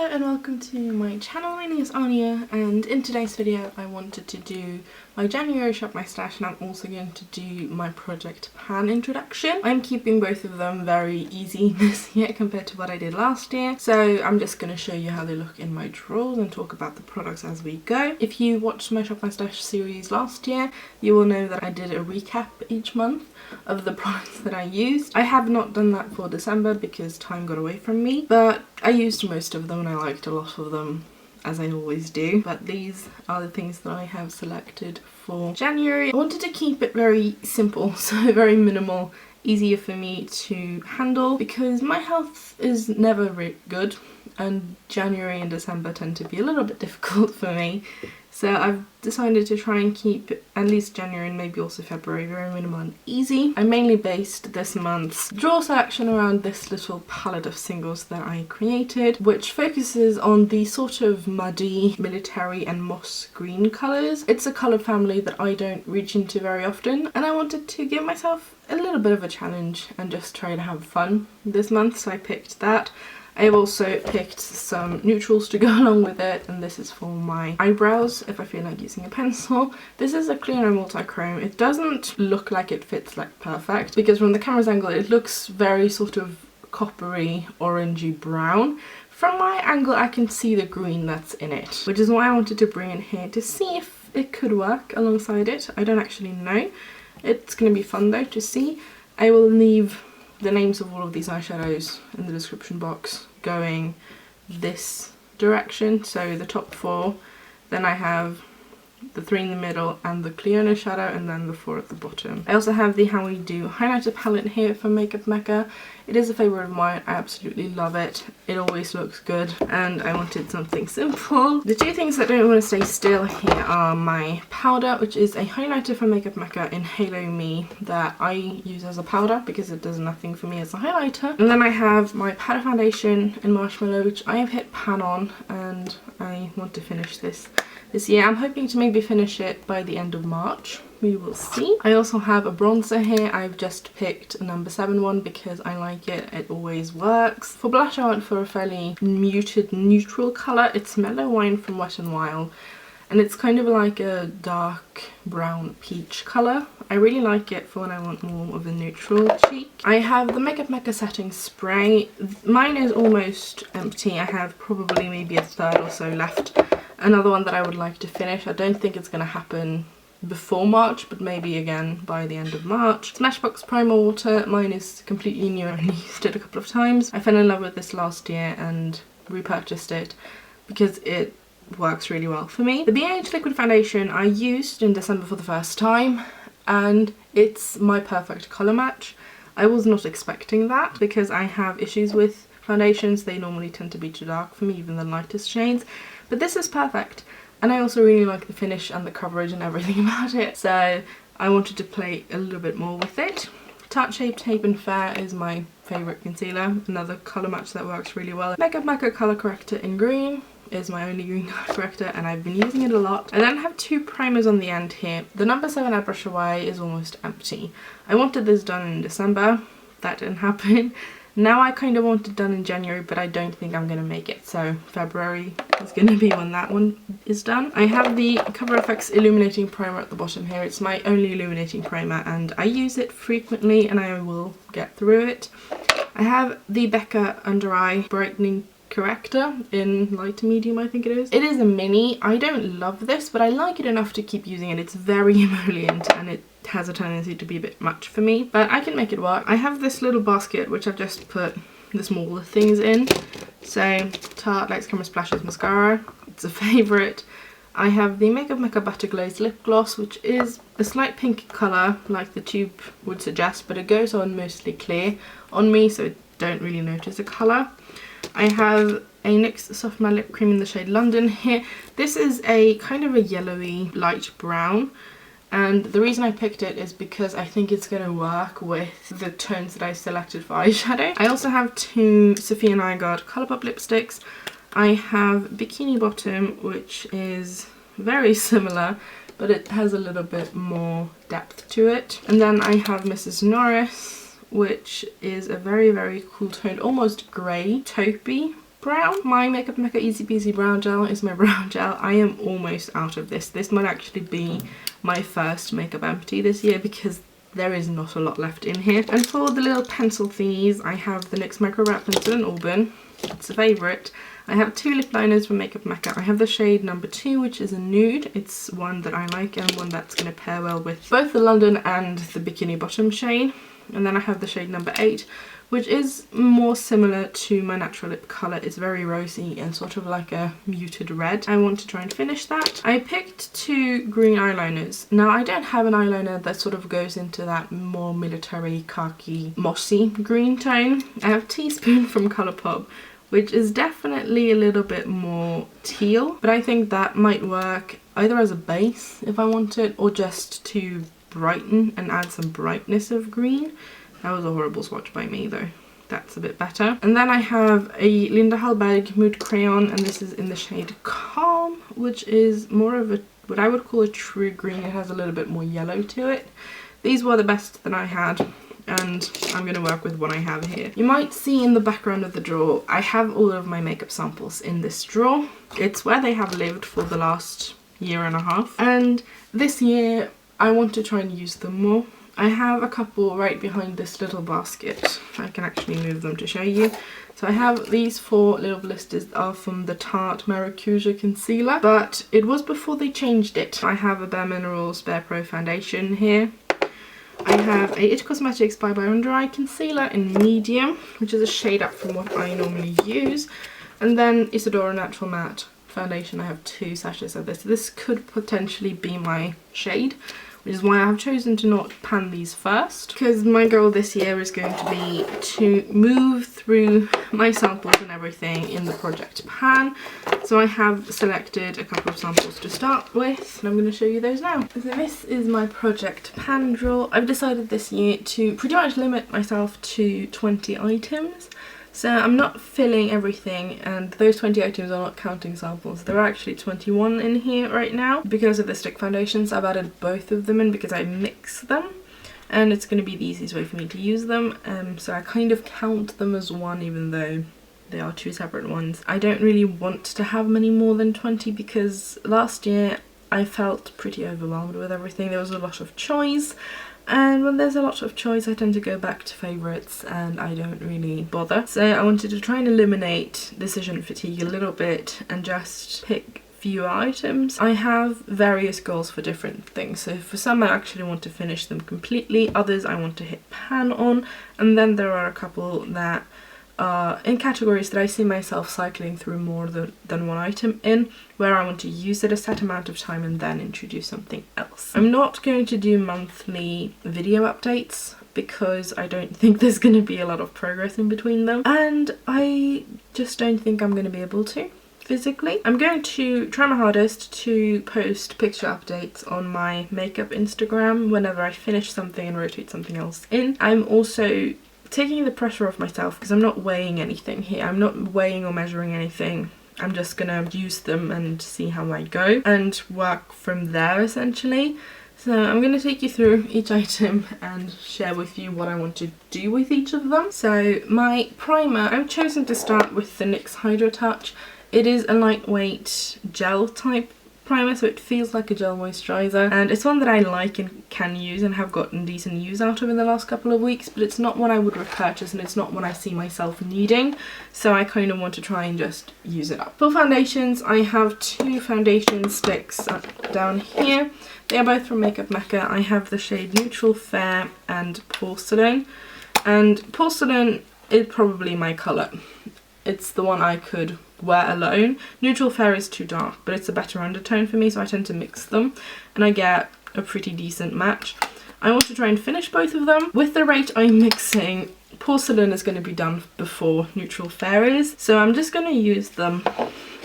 Hello and welcome to my channel. My name is Anya and in today's video I wanted to do my January Shop My Stash, and I'm also going to do my project pan introduction. I'm keeping both of them very easy this year compared to what I did last year, so I'm just going to show you how they look in my drawers and talk about the products as we go. If you watched my Shop My Stash series last year, you will know that I did a recap each month of the products that I used. I have not done that for December because time got away from me, but I used most of them and I liked a lot of them, as I always do. But these are the things that I have selected for January. I wanted to keep it very simple, so very minimal, easier for me to handle because my health is never really good and January and December tend to be a little bit difficult for me. So I've decided to try and keep at least January and maybe also February very minimal and easy. I mainly based this month's drawer selection around this little palette of singles that I created, which focuses on the sort of muddy, military and moss green colours. It's a colour family that I don't reach into very often, and I wanted to give myself a little bit of a challenge and just try to have fun this month, so I picked that. I've also picked some neutrals to go along with it, and this is for my eyebrows if I feel like using a pencil. This is a Clionadh multi-chrome. It doesn't look like it fits like perfect because from the camera's angle it looks very sort of coppery, orangey brown. From my angle I can see the green that's in it, which is why I wanted to bring it here to see if it could work alongside it. I don't actually know. It's going to be fun though to see. I will leave the names of all of these eyeshadows in the description box going this direction, so the top four, then I have the three in the middle and the Clionadh shadow, and then the four at the bottom. I also have the How We Do highlighter palette here from Makeup Mekka. It is a favourite of mine. I absolutely love it. It always looks good and I wanted something simple. The two things that don't want to stay still here are my powder, which is a highlighter from Makeup Mekka in Halo Me that I use as a powder because it does nothing for me as a highlighter. And then I have my powder foundation in Marshmallow, which I have hit pan on and I want to finish this year. I'm hoping to maybe finish it by the end of March. We will see. I also have a bronzer here. I've just picked a number 7 one because I like it. It always works. For blush I went for a fairly muted neutral colour. It's Mellow Wine from Wet n Wild and it's kind of like a dark brown peach colour. I really like it for when I want more of a neutral cheek. I have the Makeup Mekka setting spray. Mine is almost empty. I have probably maybe a third or so left. Another one that I would like to finish. I don't think it's going to happen before March, but maybe again by the end of March. Smashbox Primer Water. Mine is completely new. I only used it a couple of times. I fell in love with this last year and repurchased it because it works really well for me. The BH Liquid Foundation I used in December for the first time and it's my perfect colour match. I was not expecting that because I have issues with foundations. They normally tend to be too dark for me, even the lightest shades. But this is perfect, and I also really like the finish and the coverage and everything about it, so I wanted to play a little bit more with it. Tarte Shape Tape and Fair is my favourite concealer, another colour match that works really well. Makeup Mekka Colour Corrector in green is my only green colour corrector and I've been using it a lot. And then I have two primers on the end here. The number 7 Airbrush Away is almost empty. I wanted this done in December, that didn't happen. Now I kind of want it done in January, but I don't think I'm going to make it, so February is going to be when that one is done. I have the CoverFX Illuminating Primer at the bottom here. It's my only illuminating primer and I use it frequently and I will get through it. I have the Becca Undereye Brightening Corrector in light to medium, I think it is. It is a mini. I don't love this, but I like it enough to keep using it. It's very emollient and it has a tendency to be a bit much for me, but I can make it work. I have this little basket which I've just put the smaller things in. So Tarte Lights Camera Splashes Mascara, it's a favourite. I have the Makeup Mekka Butter Glaze Lip Gloss, which is a slight pink colour like the tube would suggest, but it goes on mostly clear on me, so I don't really notice the colour. I have a NYX Soft Matte Lip Cream in the shade London here. This is a kind of a yellowy light brown. And the reason I picked it is because I think it's going to work with the tones that I selected for eyeshadow. I also have two Sophia & Nygaard Colourpop lipsticks. I have Bikini Bottom, which is very similar, but it has a little bit more depth to it. And then I have Mrs. Norris, which is a very, very cool toned, almost grey, taupey brown. My Makeup Mekka Easy Peasy brow gel is my brow gel. I am almost out of this. This might actually be my first makeup empty this year because there is not a lot left in here. And for the little pencil thingies, I have the NYX Micro Wrap Pencil in Auburn. It's a favourite. I have 2 lip liners from Makeup Mekka. I have the shade number 2, which is a nude. It's one that I like and one that's going to pair well with both the London and the Bikini Bottom shade. And then I have the shade number 8, which is more similar to my natural lip colour. It's very rosy and sort of like a muted red. I want to try and finish that. I picked 2 green eyeliners. Now I don't have an eyeliner that sort of goes into that more military, khaki, mossy green tone. I have Teaspoon from Colourpop, which is definitely a little bit more teal, but I think that might work either as a base if I want it, or just to brighten and add some brightness of green. That was a horrible swatch by me though. That's a bit better. And then I have a Linda Hallberg Mood Crayon, and this is in the shade Calm, which is more of a, what I would call a true green. It has a little bit more yellow to it. These were the best that I had, and I'm going to work with what I have here. You might see in the background of the drawer, I have all of my makeup samples in this drawer. It's where they have lived for the last year and a half, and this year I want to try and use them more. I have a couple right behind this little basket. I can actually move them to show you. So I have these 4 little blisters that are from the Tarte Maracuja Concealer, but it was before they changed it. I have a Bare Minerals Bare Pro Foundation here. I have a It Cosmetics by Undereye Concealer in medium, which is a shade up from what I normally use. And then Isadora Natural Matte Foundation. I have 2 sachets of this. This could potentially be my shade, which is why I have chosen to not pan these first, because my goal this year is going to be to move through my samples and everything in the project pan. So I have selected a couple of samples to start with, and I'm going to show you those now. So this is my project pan drawer. I've decided this year to pretty much limit myself to 20 items. So I'm not filling everything, and those 20 items are not counting samples. There are actually 21 in here right now. Because of the stick foundations, I've added both of them in because I mix them, and it's going to be the easiest way for me to use them. So I kind of count them as one, even though they are 2 separate ones. I don't really want to have many more than 20 because last year I felt pretty overwhelmed with everything. There was a lot of choice. And when there's a lot of choice, I tend to go back to favourites and I don't really bother. So I wanted to try and eliminate decision fatigue a little bit and just pick fewer items. I have various goals for different things. So for some I actually want to finish them completely, others I want to hit pan on, and then there are a couple that are in categories that I see myself cycling through more than one item in, where I want to use it a set amount of time and then introduce something else. I'm not going to do monthly video updates because I don't think there's going to be a lot of progress in between them, and I just don't think I'm going to be able to physically. I'm going to try my hardest to post picture updates on my makeup Instagram whenever I finish something and rotate something else in. I'm also taking the pressure off myself because I'm not weighing anything here. I'm not weighing or measuring anything. I'm just gonna use them and see how I go and work from there essentially. So I'm going to take you through each item and share with you what I want to do with each of them. So my primer, I've chosen to start with the NYX Hydro Touch. It is a lightweight gel type primer, so it feels like a gel moisturiser, and it's one that I like and can use and have gotten decent use out of in the last couple of weeks, but it's not one I would repurchase and it's not one I see myself needing, so I kind of want to try and just use it up. For foundations, I have 2 foundation sticks down here. They are both from Makeup Mekka. I have the shade Neutral Fair and Porcelain, and Porcelain is probably my colour. It's the one I could wear alone. Neutral Fair is too dark, but it's a better undertone for me, so I tend to mix them and I get a pretty decent match. I want to try and finish both of them. With the rate I'm mixing, Porcelain is going to be done before Neutral Fair is, so I'm just going to use them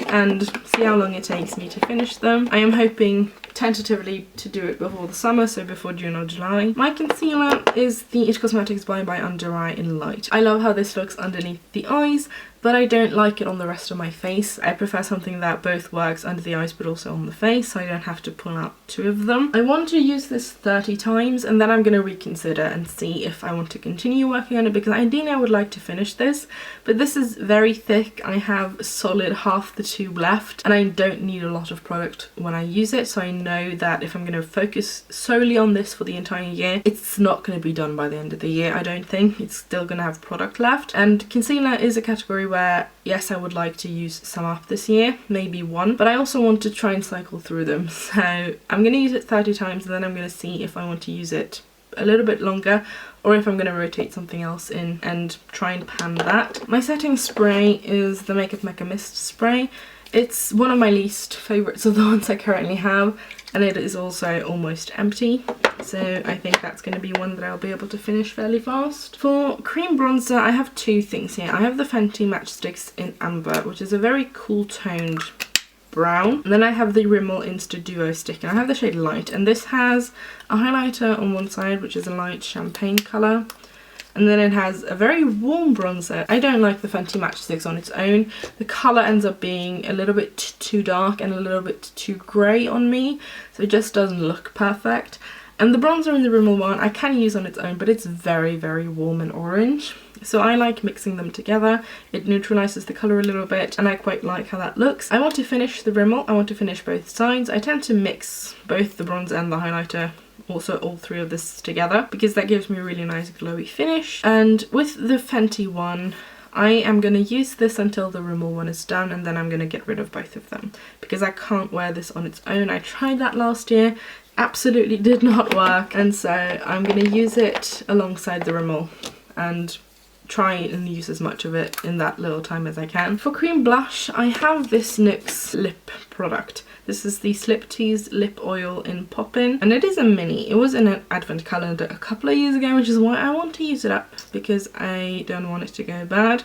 and see how long it takes me to finish them. I am hoping tentatively to do it before the summer, so before June or July. My concealer is the It Cosmetics by Undereye in Light. I love how this looks underneath the eyes. but I don't like it on the rest of my face. I prefer something that both works under the eyes but also on the face, so I don't have to pull out two of them. I want to use this 30 times and then I'm going to reconsider and see if I want to continue working on it, because ideally I would like to finish this, but this is very thick. I have solid half the tube left and I don't need a lot of product when I use it, so I know that if I'm going to focus solely on this for the entire year, it's not going to be done by the end of the year. I don't think it's still going to have product left. And concealer is a category where yes, I would like to use some up this year, maybe one, but I also want to try and cycle through them, so I'm going to use it 30 times and then I'm going to see if I want to use it a little bit longer or if I'm going to rotate something else in and try and pan that. My setting spray is the Makeup Mekka Mist Spray. It's one of my least favourites of the ones I currently have, and it is also almost empty, so I think that's going to be one that I'll be able to finish fairly fast. For cream bronzer, I have two things here. I have the Fenty Matchsticks in Amber, which is a very cool toned brown, and then I have the Rimmel Insta Duo stick, and I have the shade Light, and this has a highlighter on one side which is a light champagne colour, and then it has a very warm bronzer. I don't like the Fenty Matchsticks on its own. The colour ends up being a little bit too dark and a little bit too grey on me, so it just doesn't look perfect. And the bronzer in the Rimmel one I can use on its own, but it's very, very warm and orange. So I like mixing them together. It neutralises the colour a little bit and I quite like how that looks. I want to finish the Rimmel, I want to finish both sides. I tend to mix both the bronzer and the highlighter, also all three of this together, because that gives me a really nice glowy finish. And with the Fenty one, I am going to use this until the Rimmel one is done, and then I'm going to get rid of both of them because I can't wear this on its own. I tried that last year, absolutely did not work, and so I'm going to use it alongside the Rimmel and try and use as much of it in that little time as I can. For cream blush, I have this NYX lip product. This is the Slip Tease Lip Oil in Poppin', and it is a mini. It was in an advent calendar a couple of years ago, which is why I want to use it up, because I don't want it to go bad.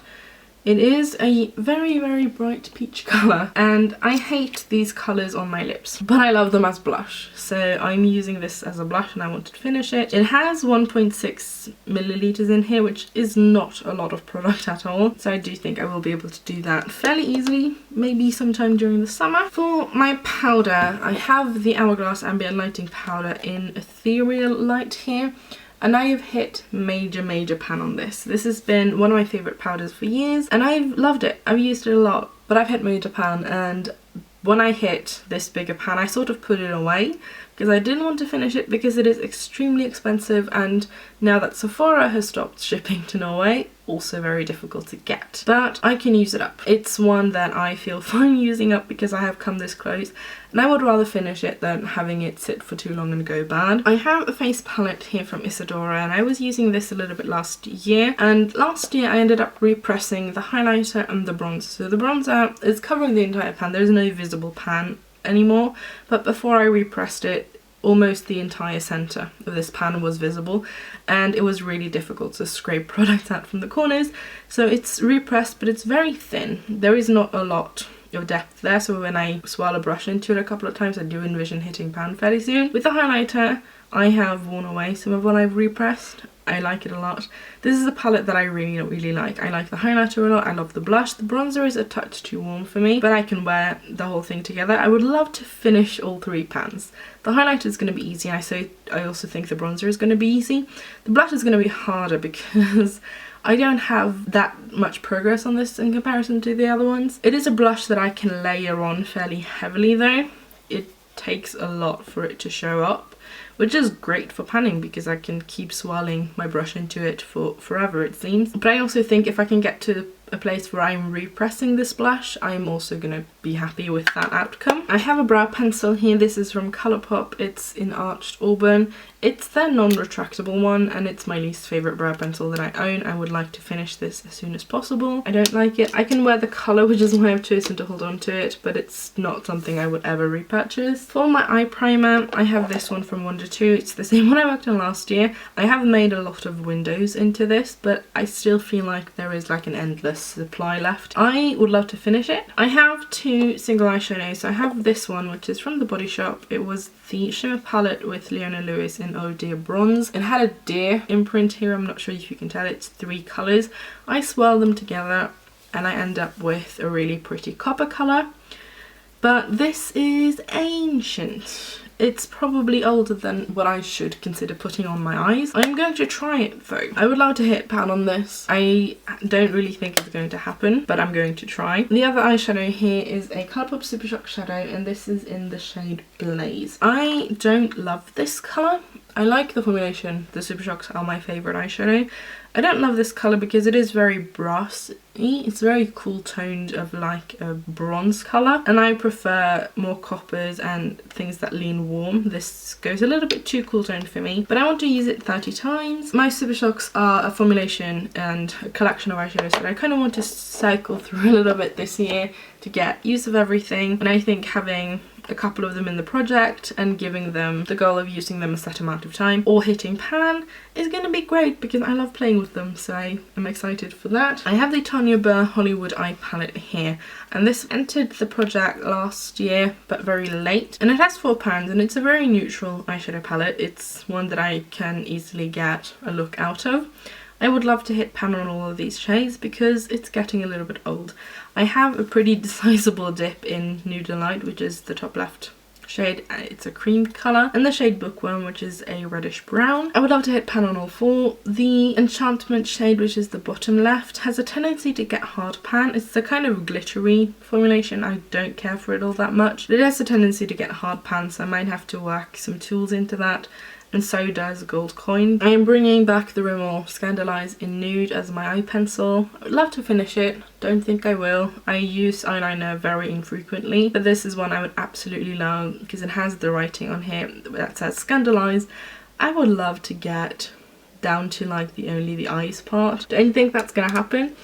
It is a very, very bright peach colour, and I hate these colours on my lips, but I love them as blush, so I'm using this as a blush and I want to finish it. It has 1.6 milliliters in here, which is not a lot of product at all, so I do think I will be able to do that fairly easily, maybe sometime during the summer. For my powder, I have the Hourglass Ambient Lighting Powder in Ethereal Light here. And I have hit major pan on this. This has been one of my favourite powders for years and I've loved it. I've used it a lot, but I've hit major pan, and when I hit this bigger pan I sort of put it away because I didn't want to finish it because it is extremely expensive, and now that Sephora has stopped shipping to Norway, also very difficult to get. But I can use it up. It's one that I feel fine using up because I have come this close, and I would rather finish it than having it sit for too long and go bad. I have a face palette here from Isadora, and I was using this a little bit last year, and last year I ended up repressing the highlighter and the bronzer. So the bronzer is covering the entire pan, there's no visible pan anymore, but before I repressed it, almost the entire centre of this pan was visible, and it was really difficult to scrape product out from the corners. So it's repressed, but it's very thin. There is not a lot of depth there, so when I swirl a brush into it a couple of times I do envision hitting pan fairly soon. With the highlighter, I have worn away some of what I've repressed. I like it a lot. This is a palette that I really like. I like the highlighter a lot, I love the blush. The bronzer is a touch too warm for me, but I can wear the whole thing together. I would love to finish all three pans. The highlighter is going to be easy, and I also think the bronzer is going to be easy. The blush is going to be harder because I don't have that much progress on this in comparison to the other ones. It is a blush that I can layer on fairly heavily though. It takes a lot for it to show up, which is great for panning because I can keep swirling my brush into it for forever, it seems. But I also think if I can get to a place where I'm repressing this blush, I'm also going to be happy with that outcome. I have a brow pencil here. This is from Colourpop. It's in Arched Auburn. It's their non-retractable one, and it's my least favourite brow pencil that I own. I would like to finish this as soon as possible. I don't like it. I can wear the colour, which is why I've chosen to hold on to it, but it's not something I would ever repurchase. For my eye primer, I have this one from Wonder 2. It's the same one I worked on last year. I have made a lot of windows into this, but I still feel like there is like an endless supply left. I would love to finish it. I have two single eyeshadows. So I have this one, which is from the Body Shop. It was the Shimmer palette with Leona Lewis in Oh Dear Bronze. It had a deer imprint here. I'm not sure if you can tell. It's 3 colours. I swirl them together and I end up with a really pretty copper colour. But this is ancient. It's probably older than what I should consider putting on my eyes. I'm going to try it though. I would love to hit pan on this. I don't really think it's going to happen, but I'm going to try. The other eyeshadow here is a Colourpop Super Shock shadow, and this is in the shade Blaze. I don't love this colour. I like the formulation. The Super Shocks are my favourite eyeshadow. I don't love this colour because it is very brassy. It's very cool toned of like a bronze colour, and I prefer more coppers and things that lean warm. This goes a little bit too cool toned for me, but I want to use it 30 times. My Super Shocks are a formulation and a collection of eyeshadows that I kind of want to cycle through a little bit this year to get use of everything, and I think having a couple of them in the project and giving them the goal of using them a set amount of time or hitting pan is going to be great because I love playing with them, so I'm excited for that. I have the Tanya Burr Hollywood Eye palette here, and this entered the project last year but very late, and it has 4 pans and it's a very neutral eyeshadow palette. It's one that I can easily get a look out of. I would love to hit pan on all of these shades because it's getting a little bit old. I have a pretty sizable dip in Nude and Light, which is the top left shade. It's a cream colour, and the shade Bookworm, which is a reddish brown. I would love to hit pan on all 4. The Enchantment shade, which is the bottom left, has a tendency to get hard pan. It's the kind of glittery formulation. I don't care for it all that much. It has a tendency to get hard pan, so I might have to work some tools into that. And so does Gold Coin. I am bringing back the Rimmel Scandalise in Nude as my eye pencil. I would love to finish it, don't think I will. I use eyeliner very infrequently, but this is one I would absolutely love because it has the writing on here that says Scandalise. I would love to get down to like only the eyes part. Don't think that's gonna happen,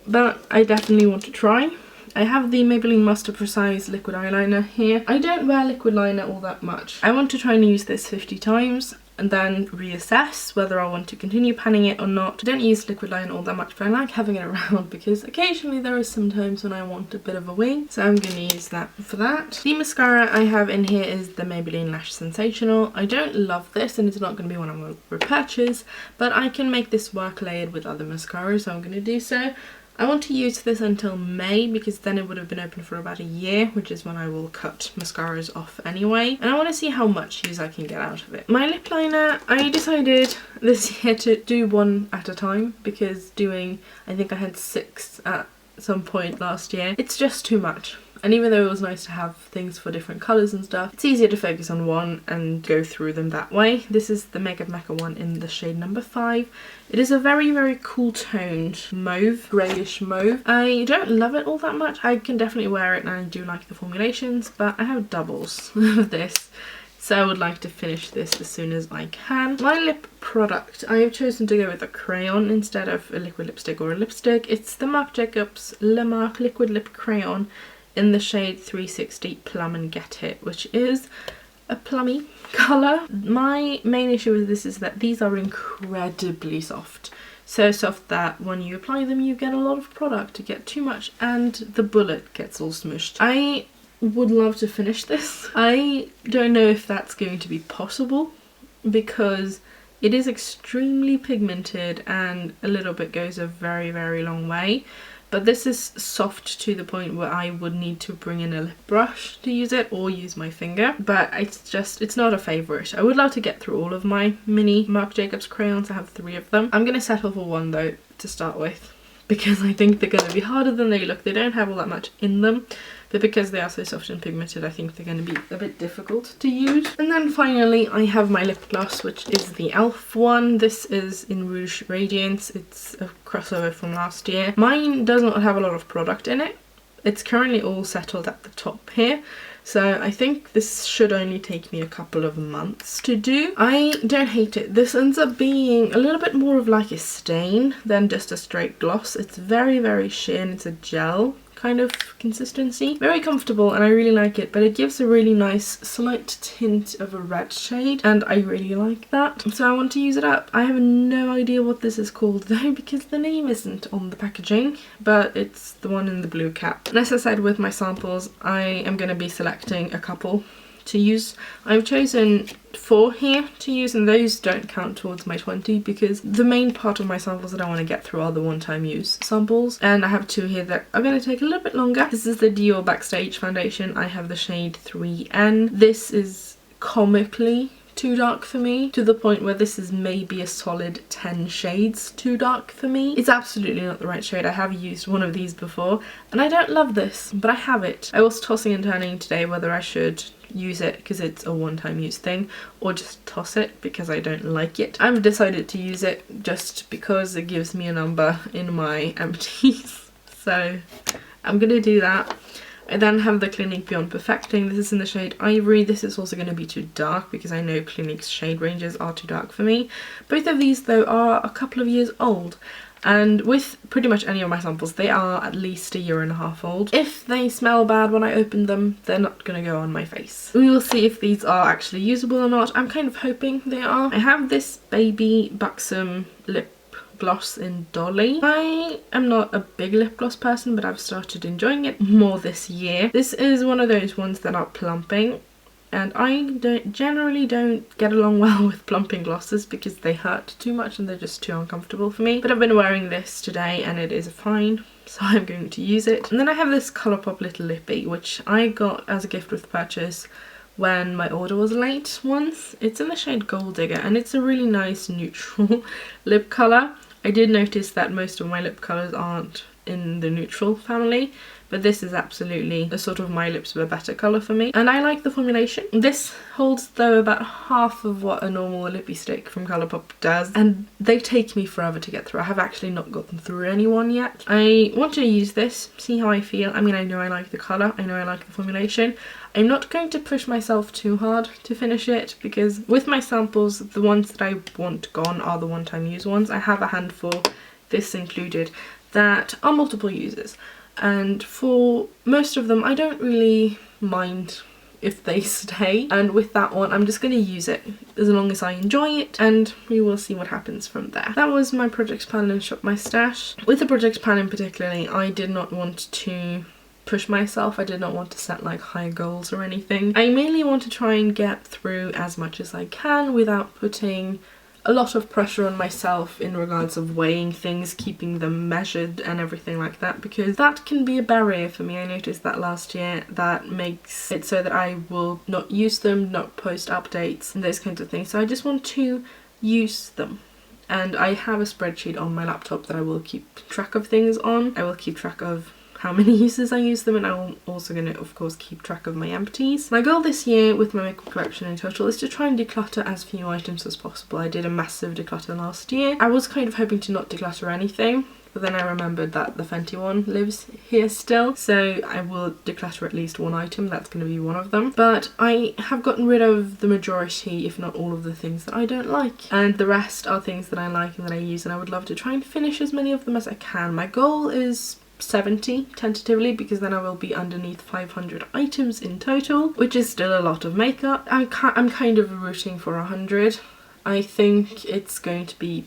but I definitely want to try. I have the Maybelline Master Precise liquid eyeliner here. I don't wear liquid liner all that much. I want to try and use this 50 times and then reassess whether I want to continue panning it or not. I don't use liquid liner all that much, but I like having it around because occasionally there are some times when I want a bit of a wing, so I'm going to use that for that. The mascara I have in here is the Maybelline Lash Sensational. I don't love this and it's not going to be one I'm going to repurchase, but I can make this work layered with other mascaras, so I'm going to do so. I want to use this until May because then it would have been open for about a year, which is when I will cut mascaras off anyway. And I want to see how much use I can get out of it. My lip liner, I decided this year to do one at a time because I think I had 6 at some point last year. It's just too much. And even though it was nice to have things for different colours and stuff, it's easier to focus on one and go through them that way. This is the Mekka one in the shade number 5. It is a very, very cool toned mauve, greyish mauve. I don't love it all that much. I can definitely wear it and I do like the formulations, but I have doubles of this. So I would like to finish this as soon as I can. My lip product, I have chosen to go with a crayon instead of a liquid lipstick or a lipstick. It's the Marc Jacobs Le Marc Liquid Lip Crayon in the shade 360 Plum and Get It, which is a plummy colour. My main issue with this is that these are incredibly soft. So soft that when you apply them you get a lot of product. You get too much and the bullet gets all smushed. I would love to finish this. I don't know if that's going to be possible because it is extremely pigmented and a little bit goes a very, very long way. But this is soft to the point where I would need to bring in a lip brush to use it or use my finger. But it's not a favourite. I would love to get through all of my mini Marc Jacobs crayons. I have 3 of them. I'm going to settle for one though to start with because I think they're going to be harder than they look. They don't have all that much in them, but because they are so soft and pigmented, I think they're going to be a bit difficult to use. And then finally, I have my lip gloss, which is the e.l.f. one. This is in Rouge Radiance. It's a crossover from last year. Mine does not have a lot of product in it. It's currently all settled at the top here. So I think this should only take me a couple of months to do. I don't hate it. This ends up being a little bit more of like a stain than just a straight gloss. It's very, very sheer and it's a gel kind of consistency. Very comfortable and I really like it, but it gives a really nice slight tint of a red shade and I really like that. So I want to use it up. I have no idea what this is called though because the name isn't on the packaging, but it's the one in the blue cap. And as I said with my samples, I am going to be selecting a couple to use. I've chosen 4 here to use, and those don't count towards my 20 because the main part of my samples that I want to get through are the one-time use samples, and I have 2 here that are going to take a little bit longer. This is the Dior Backstage foundation. I have the shade 3N. This is comically too dark for me, to the point where this is maybe a solid 10 shades too dark for me. It's absolutely not the right shade. I have used one of these before and I don't love this, but I have it. I was tossing and turning today whether I should use it because it's a one-time use thing or just toss it because I don't like it. I've decided to use it just because it gives me a number in my empties, so I'm gonna do that. I then have the Clinique Beyond Perfecting. This is in the shade Ivory. This is also going to be too dark because I know Clinique's shade ranges are too dark for me. Both of these though are a couple of years old, and with pretty much any of my samples they are at least 1.5 years old. If they smell bad when I open them, they're not going to go on my face. We will see if these are actually usable or not. I'm kind of hoping they are. I have this Baby Buxom lip gloss in Dolly. I am not a big lip gloss person, but I've started enjoying it more this year. This is one of those ones that are plumping, and I generally don't get along well with plumping glosses because they hurt too much and they're just too uncomfortable for me. But I've been wearing this today and it is fine, so I'm going to use it. And then I have this Colourpop Little Lippy, which I got as a gift with purchase when my order was late once. It's in the shade Gold Digger and it's a really nice neutral lip colour. I did notice that most of my lip colours aren't in the neutral family, but this is absolutely a sort of my lips were better colour for me, and I like the formulation. This holds though about half of what a normal lippy stick from Colourpop does, and they take me forever to get through. I have actually not gotten through anyone yet. I want to use this, see how I feel. I mean, I know I like the colour, I know I like the formulation. I'm not going to push myself too hard to finish it because with my samples, the ones that I want gone are the one-time use ones. I have a handful, this included, that are multiple uses, and for most of them I don't really mind if they stay, and with that one I'm just going to use it as long as I enjoy it, and we will see what happens from there. That was my project pan and shop my stash. With the project pan in particularly, I did not want to push myself. I did not want to set like high goals or anything. I mainly want to try and get through as much as I can without putting a lot of pressure on myself in regards of weighing things, keeping them measured and everything like that, because that can be a barrier for me. I noticed that last year. That makes it so that I will not use them, not post updates and those kinds of things. So I just want to use them. And I have a spreadsheet on my laptop that I will keep track of things on. I will keep track of how many uses I use them, and I'm also going to of course keep track of my empties. My goal this year with my makeup collection in total is to try and declutter as few items as possible. I did a massive declutter last year. I was kind of hoping to not declutter anything, but then I remembered that the Fenty one lives here still, so I will declutter at least one item. That's going to be one of them. But I have gotten rid of the majority, if not all of the things that I don't like, and the rest are things that I like and that I use, and I would love to try and finish as many of them as I can. My goal is 70 tentatively, because then I will be underneath 500 items in total, which is still a lot of makeup. I'm kind of rooting for 100. I think it's going to be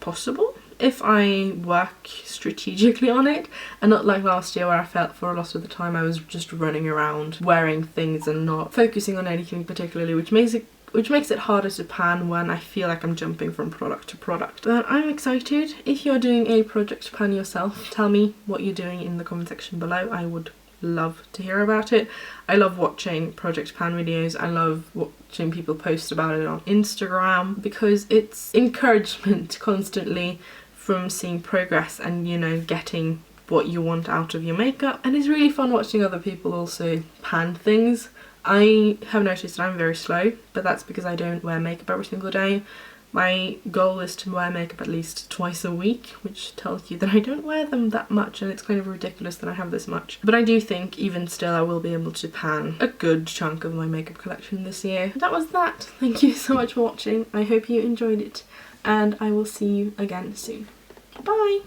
possible if I work strategically on it, and not like last year where I felt for a lot of the time I was just running around wearing things and not focusing on anything particularly, which makes it harder to pan when I feel like I'm jumping from product to product. But I'm excited. If you're doing a project pan yourself, tell me what you're doing in the comment section below. I would love to hear about it. I love watching project pan videos. I love watching people post about it on Instagram because it's encouragement constantly from seeing progress and, you know, getting what you want out of your makeup. And it's really fun watching other people also pan things. I have noticed that I'm very slow, but that's because I don't wear makeup every single day. My goal is to wear makeup at least twice a week, which tells you that I don't wear them that much, and it's kind of ridiculous that I have this much. But I do think even still I will be able to pan a good chunk of my makeup collection this year. That was that. Thank you so much for watching. I hope you enjoyed it, and I will see you again soon. Bye!